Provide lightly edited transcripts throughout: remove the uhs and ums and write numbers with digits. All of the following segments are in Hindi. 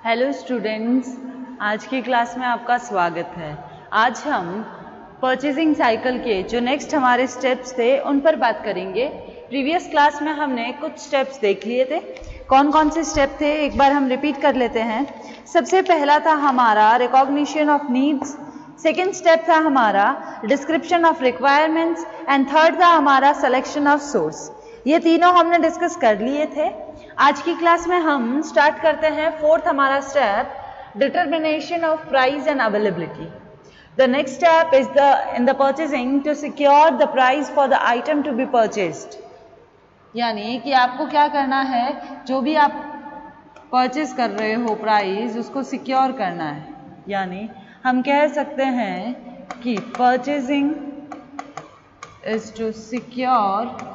हेलो स्टूडेंट्स, आज की क्लास में आपका स्वागत है। आज हम परचेजिंग साइकिल के जो नेक्स्ट हमारे स्टेप्स थे उन पर बात करेंगे। प्रीवियस क्लास में हमने कुछ स्टेप्स देख लिए थे। कौन कौन से स्टेप थे एक बार हम रिपीट कर लेते हैं। सबसे पहला था हमारा recognition of needs, second step था हमारा description of requirements and third था हमारा सिलेक्शन ऑफ सोर्स। ये तीनों हमने डिस्कस कर लिए थे। आज की क्लास में हम स्टार्ट करते हैं फोर्थ हमारा step determination of price and availability. The next step is in the purchasing to secure the price for the item to be purchased. यानी कि आपको क्या करना है, जो भी आप परचेज कर रहे हो प्राइस उसको सिक्योर करना है। यानी हम कह सकते हैं कि purchasing is to secure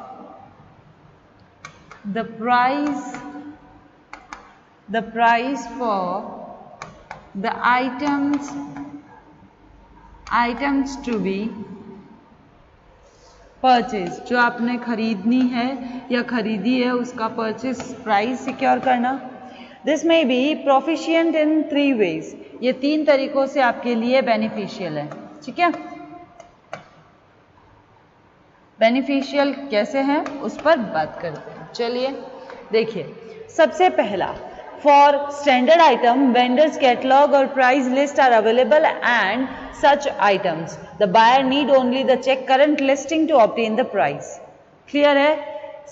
the price for the items to be purchased। जो आपने खरीदनी है या खरीदी है उसका परचेज प्राइस सिक्योर करना। दिस में बी प्रोफिशिएंट इन 3 ways। ये 3 तरीकों से आपके लिए बेनिफिशियल है। ठीक है, बेनिफिशियल कैसे हैं उस पर बात करते हैं। चलिए देखिए, सबसे पहला, for standard item vendors catalogue और price list are available and such items the buyer need only the check current listing to obtain the price. Clear है।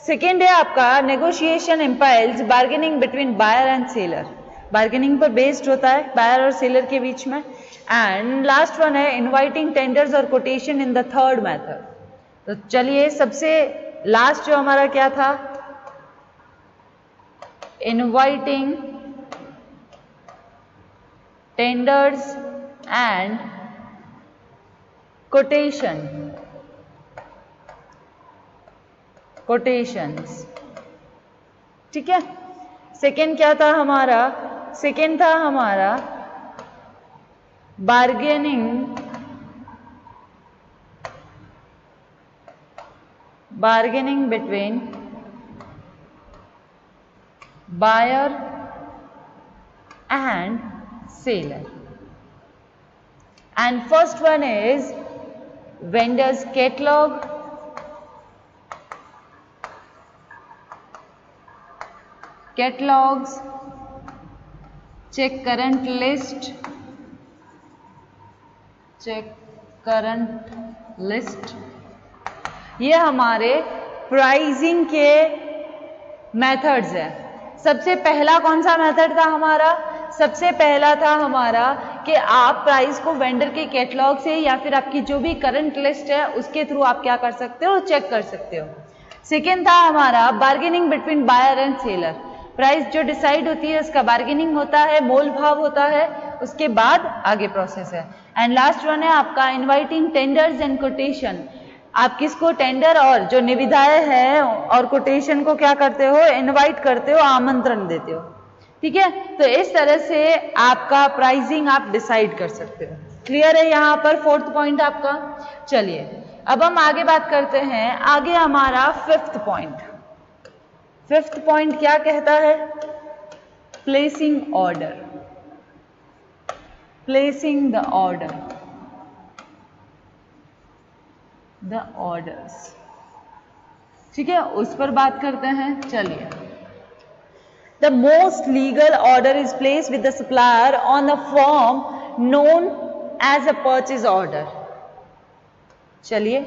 सेकेंड है आपका negotiation implies bargaining between buyer and seller. Bargaining पर बेस्ड होता है बायर और सेलर के बीच में। एंड लास्ट वन है इनवाइटिंग टेंडर्स और quotation in the third method. तो चलिए, सबसे लास्ट जो हमारा क्या था, इनवाइटिंग टेंडर्स एंड कोटेशंस। ठीक है। सेकेंड क्या था हमारा, सेकेंड था हमारा bargaining between buyer and seller. And first one is vendor's catalog, catalogs, check current list, ये हमारे प्राइसिंग के मेथड्स हैं। सबसे पहला कौन सा मेथड था हमारा, सबसे पहला था हमारा कि आप प्राइस को वेंडर के कैटलॉग से या फिर आपकी जो भी करंट लिस्ट है उसके थ्रू आप क्या कर सकते हो, चेक कर सकते हो। सेकेंड था हमारा bargaining between buyer and seller. Price जो डिसाइड होती है उसका बार्गेनिंग होता है, मोल भाव होता है, उसके बाद आगे प्रोसेस है। एंड लास्ट वन है आपका इनवाइटिंग टेंडर्स एंड कोटेशन। आप किसको टेंडर और जो निविदाएं है और कोटेशन को क्या करते हो, इनवाइट करते हो, आमंत्रण देते हो। ठीक है, तो इस तरह से आपका प्राइसिंग आप डिसाइड कर सकते हो। क्लियर है यहाँ पर फोर्थ पॉइंट आपका। चलिए अब हम आगे बात करते हैं। आगे हमारा फिफ्थ पॉइंट। फिफ्थ पॉइंट क्या कहता है, placing order, placing the order, the orders. ठीक है, उस पर बात करते हैं। चलिए, the most legal order is place with the supplier on the form known as a purchase order. चलिए,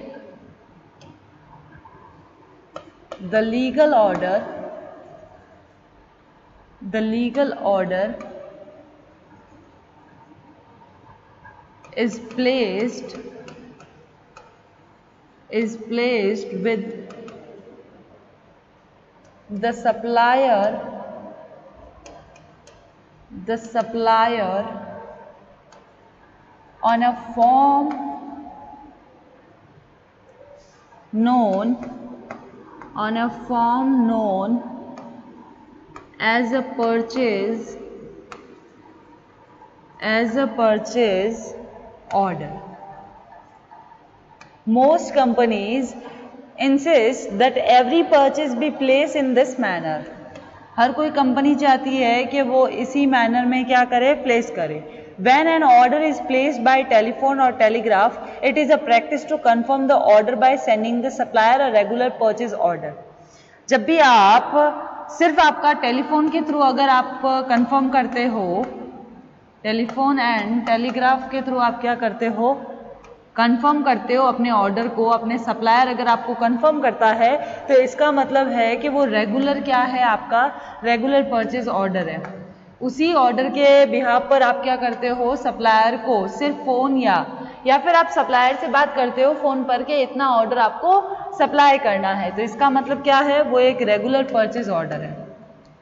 the legal order is placed with the supplier on a form known as a purchase order. Most companies insist that every purchase be placed in this manner. हर कोई कंपनी चाहती है कि वो इसी मैनर में क्या करे, प्लेस करे। When an order is placed by telephone or telegraph, it is a practice to confirm the order by sending the supplier a regular purchase order. जब भी आप सिर्फ आपका टेलीफोन के थ्रू अगर आप कंफर्म करते हो, टेलीफोन एंड टेलीग्राफ के थ्रू आप क्या करते हो, कंफर्म करते हो अपने ऑर्डर को, अपने सप्लायर अगर आपको कंफर्म करता है तो इसका मतलब है कि वो रेगुलर क्या है, आपका रेगुलर परचेज ऑर्डर है। उसी ऑर्डर के बिहाफ पर आप क्या करते हो, सप्लायर को सिर्फ फोन या फिर आप सप्लायर से बात करते हो फोन पर के इतना ऑर्डर आपको सप्लाई करना है, तो इसका मतलब क्या है, वो एक रेगुलर परचेज ऑर्डर है।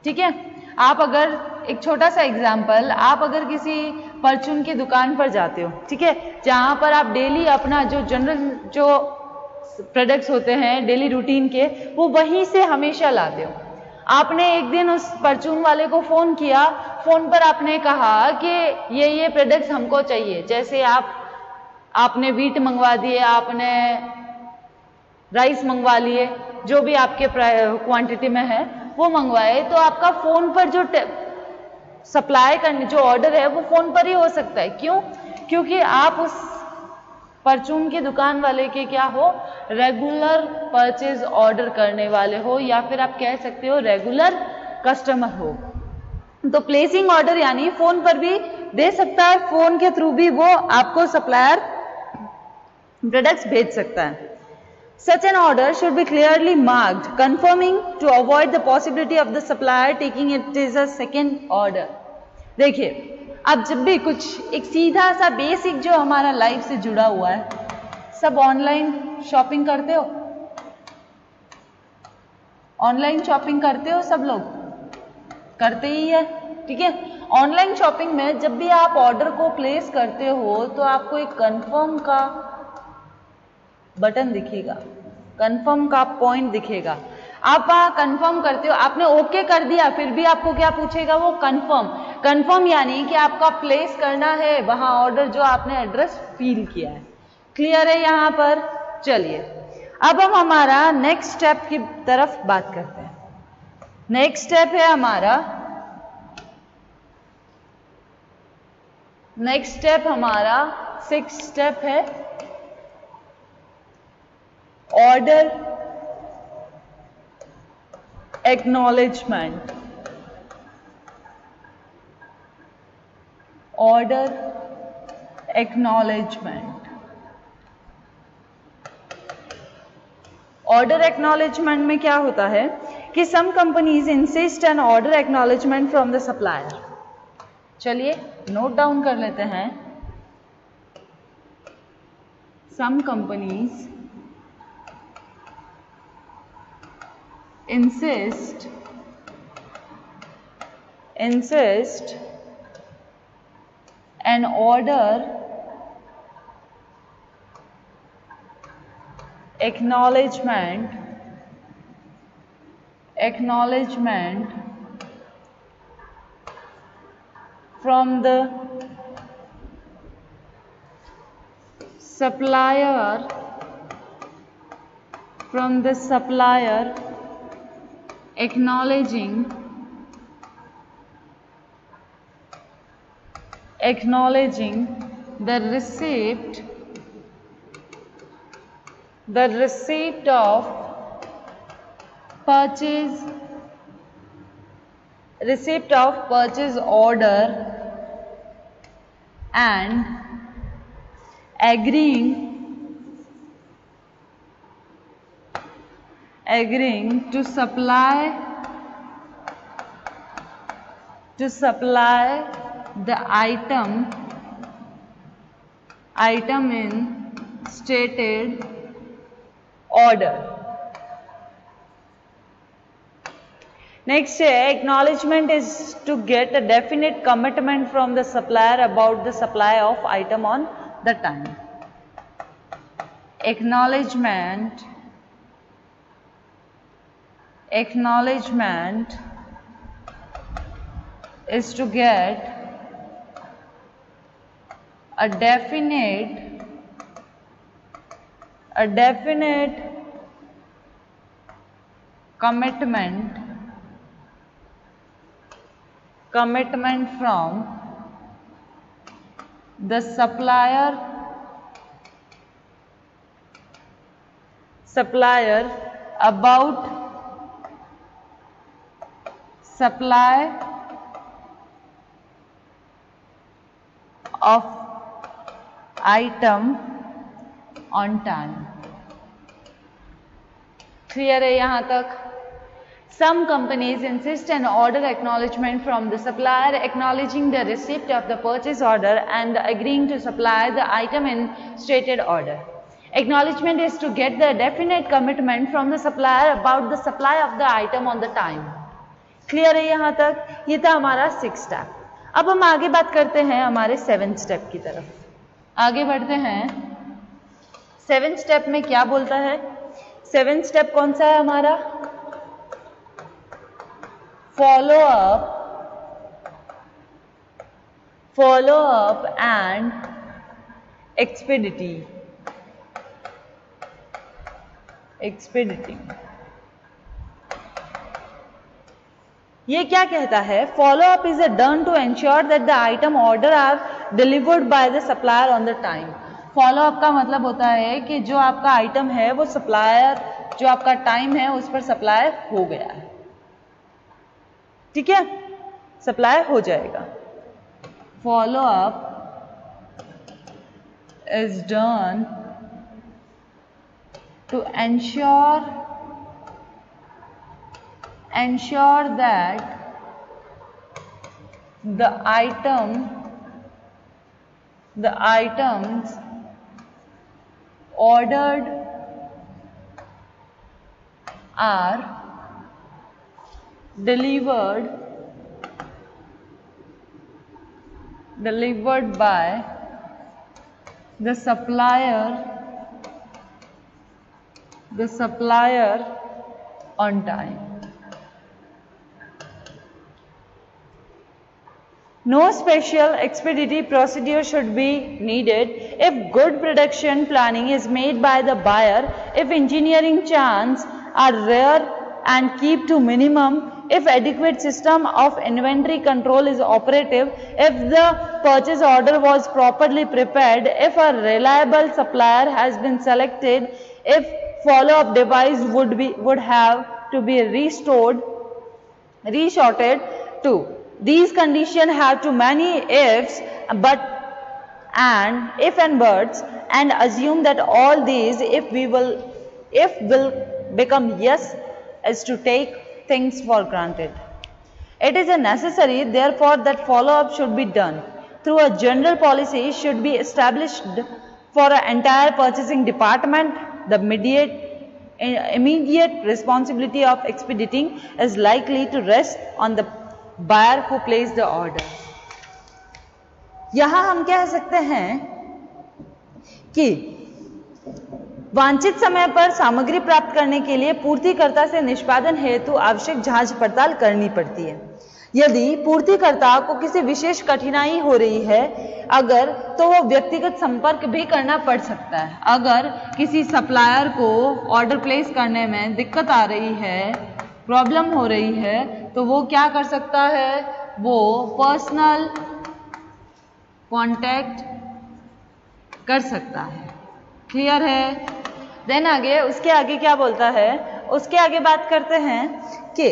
ठीक है। आप अगर एक छोटा सा एग्जाम्पल, आप अगर किसी परचून की दुकान पर जाते हो, ठीक है, जहां पर आप डेली अपना जो जनरल जो प्रोडक्ट्स होते हैं डेली रूटीन के, वो वहीं से हमेशा लाते हो। आपने एक दिन उस परचून वाले को फोन किया, फोन पर आपने कहा कि ये प्रोडक्ट्स हमको चाहिए, जैसे आपने व्हीट मंगवा दिए, आपने राइस मंगवा लिए, जो भी आपके क्वांटिटी में है वो मंगवाए, तो आपका फोन पर जो सप्लाई करने जो ऑर्डर है वो फोन पर ही हो सकता है। क्यों? क्योंकि आप उस परचून की दुकान वाले के क्या हो, रेगुलर परचेज ऑर्डर करने वाले हो, या फिर आप कह सकते हो रेगुलर कस्टमर हो। तो प्लेसिंग ऑर्डर यानी फोन पर भी दे सकता है, फोन के थ्रू भी वो आपको सप्लायर प्रोडक्ट्स भेज सकता है। Such an order should be clearly marked, confirming to avoid the possibility of the supplier taking it as a second order. देखिए, अब जब भी कुछ एक सीधा सा बेसिक जो हमारा लाइफ से जुड़ा हुआ है, सब ऑनलाइन शॉपिंग करते हो, ऑनलाइन शॉपिंग करते हो, सब लोग करते ही है। ठीक है। ऑनलाइन शॉपिंग में जब भी आप ऑर्डर को प्लेस करते हो तो आपको एक कंफर्म का बटन दिखेगा, कंफर्म का पॉइंट दिखेगा। आप वहां कंफर्म करते हो, आपने ओके कर दिया, फिर भी आपको क्या पूछेगा, वो कंफर्म यानी कि आपका प्लेस करना है वहां ऑर्डर जो आपने एड्रेस फिल किया है। क्लियर है यहां पर? चलिए अब हम हमारा नेक्स्ट स्टेप की तरफ बात करते हैं। नेक्स्ट स्टेप है हमारा, नेक्स्ट स्टेप हमारा 6th स्टेप है, order acknowledgement. Order acknowledgement. Order acknowledgement में क्या होता है कि some companies insist an order acknowledgement from the supplier. चलिए नोट डाउन कर लेते हैं। Some companies insist an order acknowledgement from the supplier acknowledging the receipt of purchase order and agreeing to supply the item in stated order. Next, acknowledgement is to get a definite commitment from the supplier about the supply of item on the time. Acknowledgement is to get a definite commitment commitment from the supplier about supply of item on time. Clear है यहाँ तक? Some companies insist on order acknowledgement from the supplier acknowledging the receipt of the purchase order and agreeing to supply the item in stated order. Acknowledgement is to get the definite commitment from the supplier about the supply of the item on the time. Clear है यहाँ तक? ये था हमारा 6th स्टेप. अब हम आगे बात करते हैं हमारे 7th स्टेप की तरफ. आगे बढ़ते हैं. 7th स्टेप में क्या बोलता है? 7th स्टेप कौन सा है हमारा? follow up and expediting. ये क्या कहता है? Follow up is done to ensure that the item order are delivered by the supplier on the time. Follow up का मतलब होता है कि जो आपका आइटम है वो सप्लायर, जो आपका टाइम है उस पर सप्लाई हो गया है. ठीक है, सप्लाई हो जाएगा. Follow up is done to ensure that the items ordered are delivered by the supplier on time. No special expeditive procedure should be needed if good production planning is made by the buyer, if engineering chance are rare and keep to minimum, if adequate system of inventory control is operative, if the purchase order was properly prepared, if a reliable supplier has been selected, if follow-up device would have to be resorted to. These conditions have too many ifs, if and buts, and assume that all these if will become yes is to take things for granted. It is necessary, therefore, that follow-up should be done through a general policy should be established for an entire purchasing department. The immediate responsibility of expediting is likely to rest on the buyer who placed the order. यहां हम कह सकते हैं कि वांछित समय पर सामग्री प्राप्त करने के लिए पूर्तिकर्ता से निष्पादन हेतु आवश्यक जांच पड़ताल करनी पड़ती है. यदि पूर्तिकर्ता को किसी विशेष कठिनाई हो रही है अगर तो वो व्यक्तिगत संपर्क भी करना पड़ सकता है. अगर किसी सप्लायर को ऑर्डर प्लेस करने में दिक्कत आ रही है, प्रॉब्लम हो रही है, तो वो क्या कर सकता है? वो पर्सनल कांटेक्ट कर सकता है. क्लियर है? देन आगे उसके आगे क्या बोलता है? उसके आगे बात करते हैं कि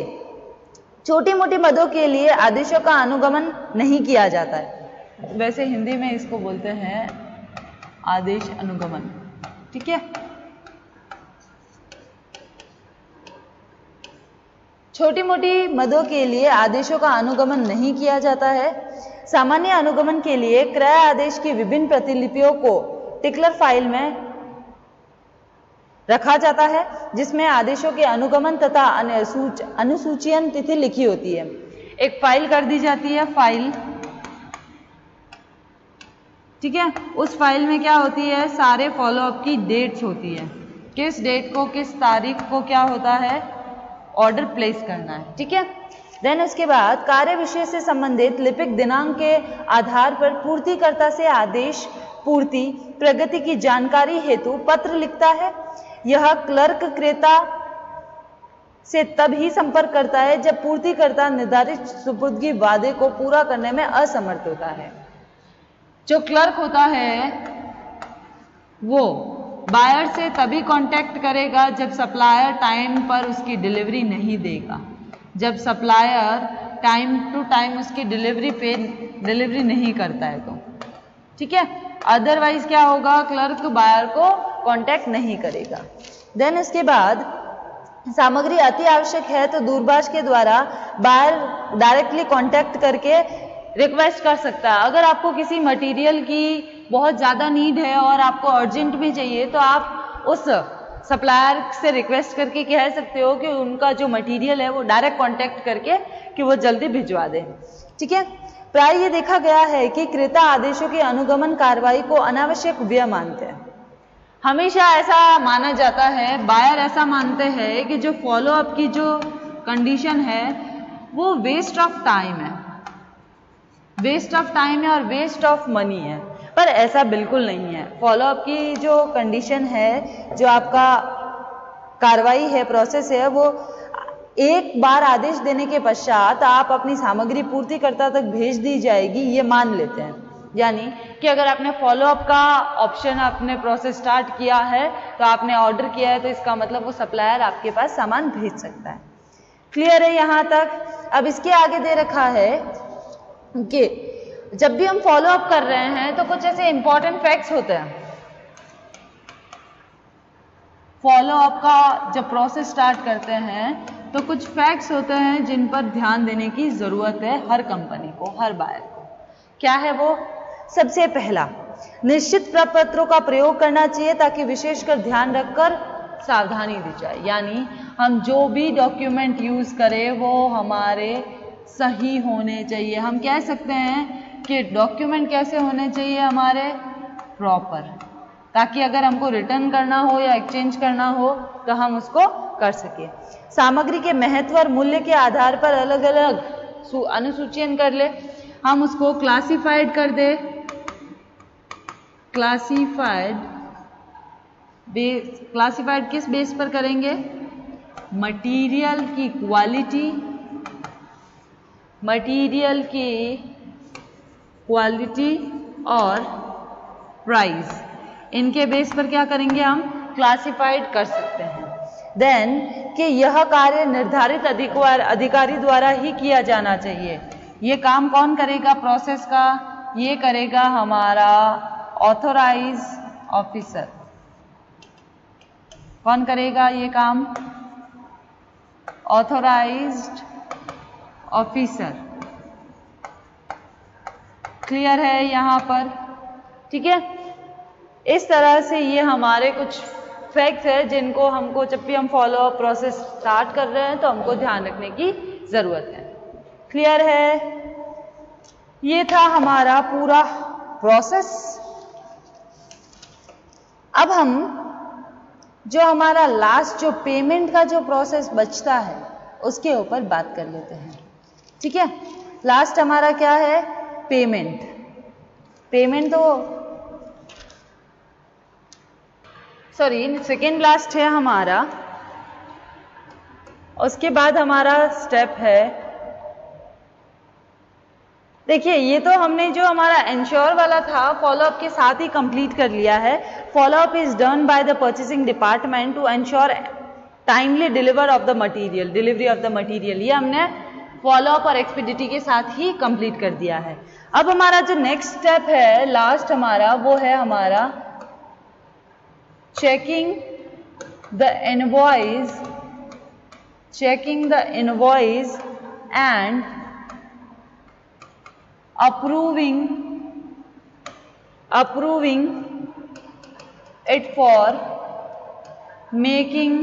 छोटी मोटी मदों के लिए आदेशों का अनुगमन नहीं किया जाता है. वैसे हिंदी में इसको बोलते हैं आदेश अनुगमन. ठीक है, छोटी मोटी मदों के लिए आदेशों का अनुगमन नहीं किया जाता है. सामान्य अनुगमन के लिए क्रय आदेश की विभिन्न प्रतिलिपियों को टिकलर फाइल में रखा जाता है जिसमें आदेशों के अनुगमन तथा अनुसूचीयन तिथि लिखी होती है. एक फाइल कर दी जाती है, फाइल. ठीक है, उस फाइल में क्या होती है? सारे फॉलोअप की डेट्स होती है. किस डेट को, किस तारीख को क्या होता है? ऑर्डर प्लेस करना है. ठीक है. देन उसके बाद कार्य विषय से संबंधित लिपिक दिनांक के आधार पर पूर्तिकर्ता से आदेश पूर्ति प्रगति की जानकारी हेतु पत्र लिखता है. यह क्लर्क क्रेता से तभी संपर्क करता है जब पूर्तिकर्ता निर्धारित सुपुर्दगी वादे को पूरा करने में असमर्थ होता है। जो क्लर्क होता है वो बायर से तभी कांटेक्ट करेगा जब सप्लायर टाइम पर उसकी डिलीवरी नहीं देगा, जब सप्लायर टाइम टू टाइम उसकी डिलीवरी नहीं करता है तो, ठीक है। अदरवाइज क्या होगा, क्लर्क बायर को कांटेक्ट नहीं करेगा। देन इसके बाद सामग्री अति आवश्यक है तो दूरभाष के द्वारा बायर डायरेक्टली कांटेक्ट करके रिक्वेस्ट कर सकता है। अगर आपको किसी मटेरियल की बहुत ज़्यादा नीड है और आपको अर्जेंट में चाहिए तो आप उस सप्लायर से रिक्वेस्ट करके कह सकते हो कि उनका जो मटेरियल है वो डायरेक्ट कांटेक्ट करके कि वो जल्दी भिजवा दें, ठीक है। प्राय ये देखा गया है कि क्रेता आदेशों की अनुगमन कार्रवाई को अनावश्यक व्यय मानते हैं। हमेशा ऐसा माना जाता है, बायर ऐसा मानते हैं कि जो फॉलो अप की जो कंडीशन है वो वेस्ट ऑफ टाइम है, वेस्ट ऑफ टाइम है और वेस्ट ऑफ मनी है, पर ऐसा बिल्कुल नहीं है। फॉलो अप की जो कंडीशन है, जो आपका कार्रवाई है, प्रोसेस है, वो एक बार आदेश देने के पश्चात आप अपनी सामग्री पूर्तिकर्ता तक भेज दी जाएगी, ये मान लेते हैं। यानी कि अगर आपने फॉलो अप का ऑप्शन आपने प्रोसेस स्टार्ट किया है तो आपने ऑर्डर किया है तो इसका मतलब वो सप्लायर आपके पास सामान भेज सकता है। क्लियर है यहाँ तक। अब इसके आगे दे रखा है कि जब भी हम फॉलो अप कर रहे हैं तो कुछ ऐसे इंपॉर्टेंट फैक्ट्स होते हैं। फॉलो अप का जब प्रोसेस स्टार्ट करते हैं तो कुछ फैक्ट्स होते हैं जिन पर ध्यान देने की जरूरत है हर कंपनी को, हर बायर को। क्या है वो? सबसे पहला, निश्चित प्रपत्रों का प्रयोग करना चाहिए ताकि विशेषकर ध्यान रखकर सावधानी दी जाए। यानी हम जो भी डॉक्यूमेंट यूज करें वो हमारे सही होने चाहिए। हम कह सकते हैं कि डॉक्यूमेंट कैसे होने चाहिए हमारे? प्रॉपर, ताकि अगर हमको रिटर्न करना हो या एक्सचेंज करना हो तो हम उसको कर सके। सामग्री के महत्व और मूल्य के आधार पर अलग अलग अनुसूचीन कर ले, हम उसको क्लासिफाइड कर दे। क्लासिफाइड किस बेस पर करेंगे? मटेरियल की क्वालिटी, मटेरियल की क्वालिटी और प्राइस, इनके बेस पर क्या करेंगे? हम क्लासिफाइड कर सकते हैं। देन कि यह कार्य निर्धारित अधिकारी द्वारा ही किया जाना चाहिए। ये काम कौन करेगा प्रोसेस का? ये करेगा हमारा ऑथोराइज ऑफिसर। कौन करेगा ये काम? Authorised officer. क्लियर है यहाँ पर? ठीक है। इस तरह से ये हमारे कुछ फैक्ट्स है जिनको हमको जब भी हम फॉलो अप प्रोसेस स्टार्ट कर रहे हैं तो हमको ध्यान रखने की जरूरत है। क्लियर है? ये था हमारा पूरा प्रोसेस। अब हम जो हमारा लास्ट जो पेमेंट का जो प्रोसेस बचता है उसके ऊपर बात कर लेते हैं। ठीक है। लास्ट हमारा क्या है? पेमेंट। पेमेंट तो सेकेंड लास्ट है हमारा। उसके बाद हमारा स्टेप है, देखिए ये तो हमने जो हमारा इंश्योर वाला था फॉलो अप के साथ ही कंप्लीट कर लिया है। Follow up is done by the purchasing department to ensure timely delivery of the material. ये हमने फॉलो अप और एक्सपीडिटी के साथ ही कंप्लीट कर दिया है। अब हमारा जो नेक्स्ट स्टेप है लास्ट हमारा, वो है हमारा checking the invoice and approving it for making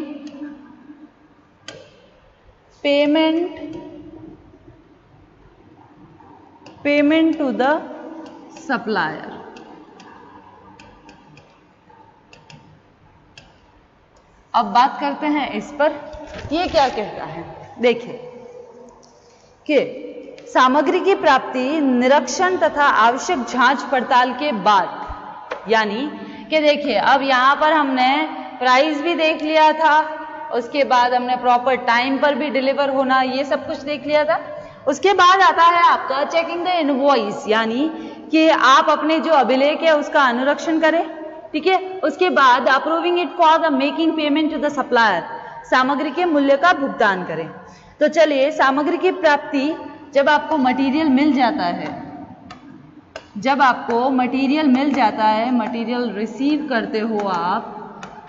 payment to the supplier। अब बात करते हैं इस पर, ये क्या कहता है। देखिए कि सामग्री की प्राप्ति निरीक्षण तथा आवश्यक जांच पड़ताल के बाद, यानी कि देखिए अब यहाँ पर हमने प्राइस भी देख लिया था, उसके बाद हमने प्रॉपर टाइम पर भी डिलीवर होना, ये सब कुछ देख लिया था। उसके बाद आता है आपका चेकिंग द इनवॉइस, यानी कि आप अपने जो अभिलेख है उसका अनुरक्षण करें, ठीक है। उसके बाद approving it for the making payment to the supplier, सामग्री के मूल्य का भुगतान करें। तो चलिए, सामग्री की प्राप्ति, जब आपको मटेरियल मिल जाता है, जब आपको मटेरियल मिल जाता है, मटेरियल रिसीव करते हो आप,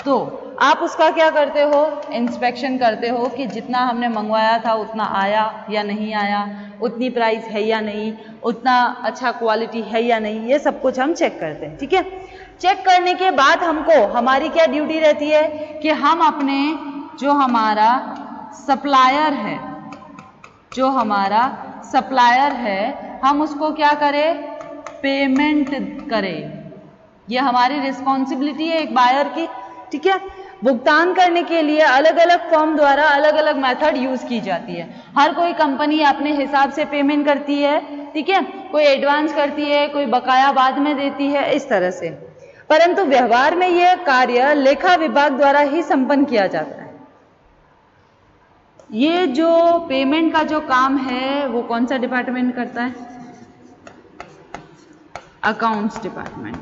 तो आप उसका क्या करते हो, इंस्पेक्शन करते हो कि जितना हमने मंगवाया था उतना आया या नहीं आया, उतनी प्राइस है या नहीं, उतना अच्छा क्वालिटी है या नहीं, ये सब कुछ हम चेक करते हैं, ठीक है। चेक करने के बाद हमको, हमारी क्या ड्यूटी रहती है कि हम अपने जो हमारा सप्लायर है, जो हमारा सप्लायर है, हम उसको क्या करें, पेमेंट करें। ये हमारी रिस्पॉन्सिबिलिटी है एक बायर की, ठीक है। भुगतान करने के लिए अलग अलग फर्म द्वारा अलग अलग मेथड यूज की जाती है। हर कोई कंपनी अपने हिसाब से पेमेंट करती है, ठीक है। कोई एडवांस करती है, कोई बकाया बाद में देती है, इस तरह से। परंतु व्यवहार में यह कार्य लेखा विभाग द्वारा ही संपन्न किया जाता है। ये जो पेमेंट का जो काम है वो कौन सा डिपार्टमेंट करता है, अकाउंट्स डिपार्टमेंट,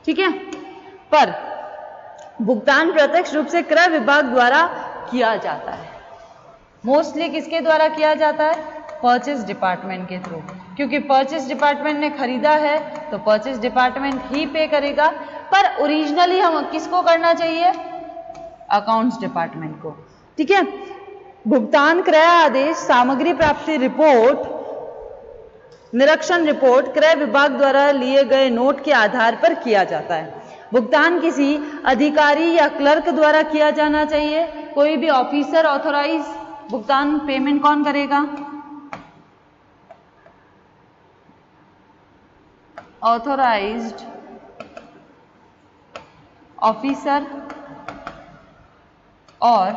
ठीक है। पर भुगतान प्रत्यक्ष रूप से क्रय विभाग द्वारा किया जाता है। मोस्टली किसके द्वारा किया जाता है, परचेज डिपार्टमेंट के थ्रू, क्योंकि परचेज डिपार्टमेंट ने खरीदा है तो परचेज डिपार्टमेंट ही पे करेगा। पर ओरिजिनली हम किसको करना चाहिए, अकाउंट्स डिपार्टमेंट को, ठीक है। भुगतान क्रय आदेश, सामग्री प्राप्ति रिपोर्ट, निरीक्षण रिपोर्ट क्रय विभाग द्वारा लिए गए नोट के आधार पर किया जाता है। भुगतान किसी अधिकारी या क्लर्क द्वारा किया जाना चाहिए। कोई भी ऑफिसर ऑथोराइज भुगतान पेमेंट कौन करेगा, ऑथोराइज्ड ऑफिसर और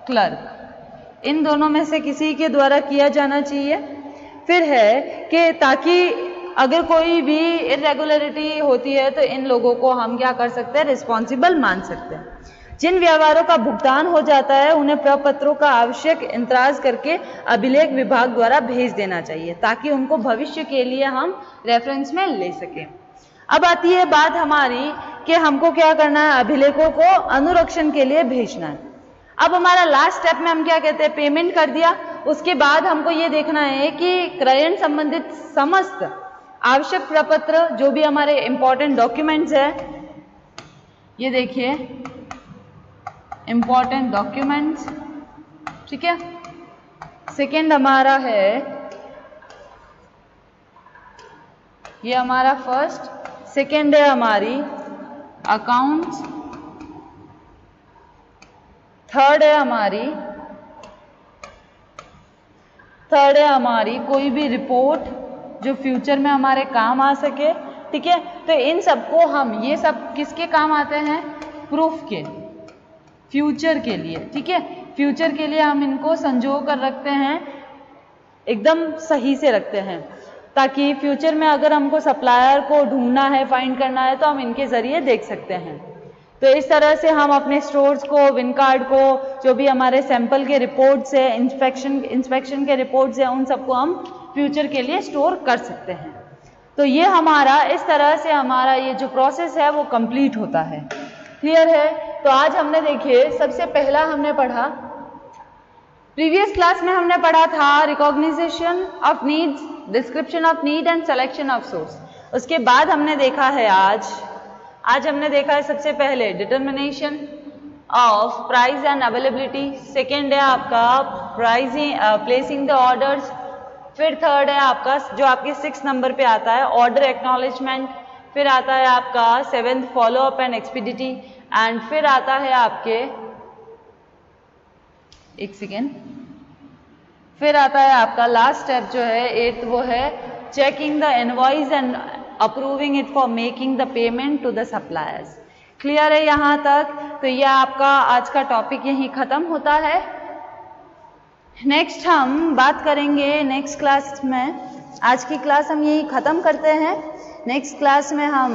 क्लर्क, इन दोनों में से किसी के द्वारा किया जाना चाहिए। फिर है कि ताकि अगर कोई भी इरेगुलरिटी होती है तो इन लोगों को हम क्या कर सकते हैं, रिस्पॉन्सिबल मान सकते हैं। जिन व्यवहारों का भुगतान हो जाता है उन्हें प्रपत्रों का आवश्यक इंतराज करके अभिलेख विभाग द्वारा भेज देना चाहिए, ताकि उनको भविष्य के लिए हम रेफरेंस में ले सकें। अब आती है बात हमारी कि हमको क्या करना है, अभिलेखों को अनुरक्षण के लिए भेजना है। अब हमारा लास्ट स्टेप में हम क्या कहते हैं, पेमेंट कर दिया। उसके बाद हमको ये देखना है कि क्रयण संबंधित समस्त आवश्यक प्रपत्र, जो भी हमारे इंपॉर्टेंट डॉक्यूमेंट्स है, ये देखिए इंपॉर्टेंट डॉक्यूमेंट्स, ठीक है। सेकेंड हमारा है, ये हमारा फर्स्ट, सेकेंड है हमारी अकाउंट्स, थर्ड है हमारी कोई भी रिपोर्ट जो फ्यूचर में हमारे काम आ सके, ठीक है। तो इन सबको हम, ये सब किसके काम आते हैं, प्रूफ के, फ्यूचर के लिए, ठीक है। फ्यूचर के लिए हम इनको संजो कर रखते हैं, एकदम सही से रखते हैं, ताकि फ्यूचर में अगर हमको सप्लायर को ढूंढना है, फाइंड करना है, तो हम इनके जरिए देख सकते हैं। तो इस तरह से हम अपने स्टोर्स को, विन कार्ड को, जो भी हमारे सैंपल के रिपोर्ट्स है, इंस्पेक्शन के रिपोर्ट्स है, उन सबको हम फ्यूचर के लिए स्टोर कर सकते हैं। तो ये हमारा, इस तरह से हमारा ये जो प्रोसेस है वो कंप्लीट होता है। क्लियर है। तो आज हमने देखिए, सबसे पहला हमने पढ़ा, प्रीवियस क्लास में हमने पढ़ा था recognition of needs, description of need and selection of source. उसके बाद हमने देखा है आज हमने देखा है सबसे पहले determination of price and availability, second है आपका प्राइसिंग, प्लेसिंग द ऑर्डर्स, फिर थर्ड है आपका जो आपके 6 नंबर पे आता है ऑर्डर एक्नॉलेजमेंट, फिर आता है आपका 7th follow up and expediting, एंड फिर आता है आपके, एक सेकेंड, फिर आता है आपका लास्ट स्टेप जो है 8th, वो है checking the invoice and approving it for making the payment to the suppliers. Clear है यहाँ तक। तो यह आपका आज का टॉपिक यहीं खत्म होता है। नेक्स्ट हम बात करेंगे नेक्स्ट क्लास में, आज की क्लास हम यही खत्म करते हैं। नेक्स्ट क्लास में हम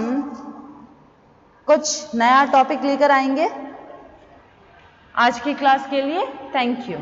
कुछ नया टॉपिक लेकर आएंगे। आज की क्लास के लिए थैंक यू।